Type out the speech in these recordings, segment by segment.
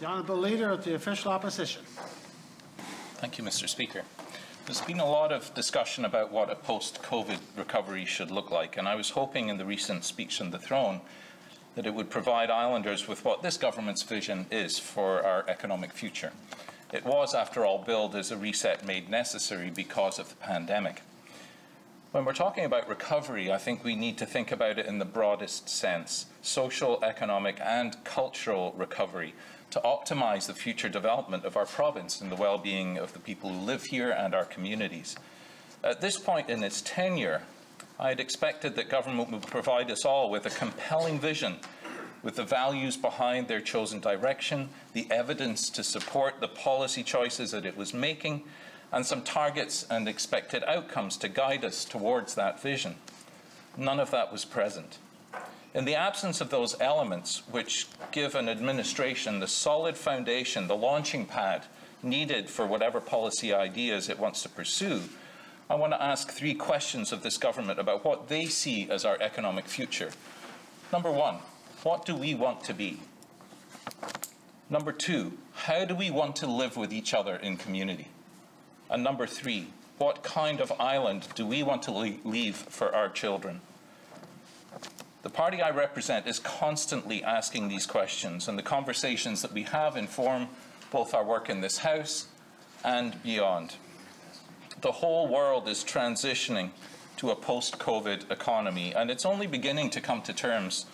The Honourable Leader of the Official Opposition. Thank you, Mr. Speaker. There's been a lot of discussion about what a post-COVID recovery should look like, and I was hoping in the recent speech on the throne that it would provide islanders with what this government's vision is for our economic future. It was, after all, billed as a reset made necessary because of the pandemic. When we're talking about recovery, I think we need to think about it in the broadest sense: social, economic and cultural recovery, to optimise the future development of our province and the well-being of the people who live here and our communities. At this point in its tenure, I had expected that government would provide us all with a compelling vision, with the values behind their chosen direction, the evidence to support the policy choices that it was making, and some targets and expected outcomes to guide us towards that vision. None of that was present. In the absence of those elements which give an administration the solid foundation, the launching pad needed for whatever policy ideas it wants to pursue, I want to ask 3 questions of this government about what they see as our economic future. Number 1, what do we want to be? Number 2, how do we want to live with each other in community? And number 3, what kind of island do we want to leave for our children? The party I represent is constantly asking these questions, and the conversations that we have inform both our work in this House and beyond. The whole world is transitioning to a post-COVID economy, and it's only beginning to come to terms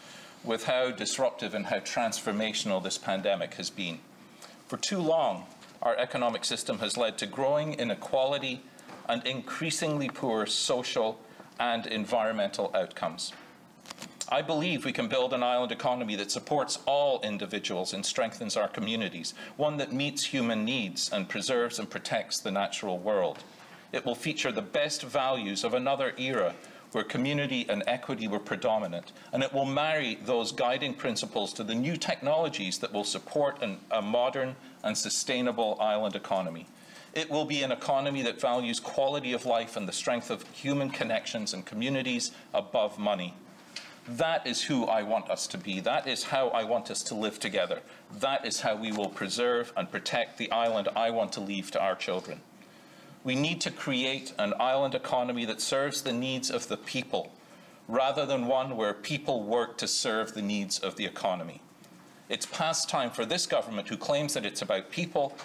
with how disruptive and how transformational this pandemic has been. For too long, our economic system has led to growing inequality and increasingly poor social and environmental outcomes. I believe we can build an island economy that supports all individuals and strengthens our communities, one that meets human needs and preserves and protects the natural world. It will feature the best values of another era where community and equity were predominant, and it will marry those guiding principles to the new technologies that will support a modern and sustainable island economy. It will be an economy that values quality of life and the strength of human connections and communities above money. That is who I want us to be. That is how I want us to live together. That is how we will preserve and protect the island I want to leave to our children. We need to create an island economy that serves the needs of the people, rather than one where people work to serve the needs of the economy. It's past time for this government, who claims that it's about people,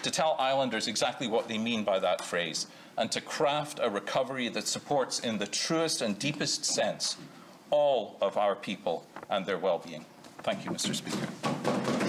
to tell islanders exactly what they mean by that phrase, and to craft a recovery that supports in the truest and deepest sense all of our people and their well-being. Thank you, Mr. Speaker.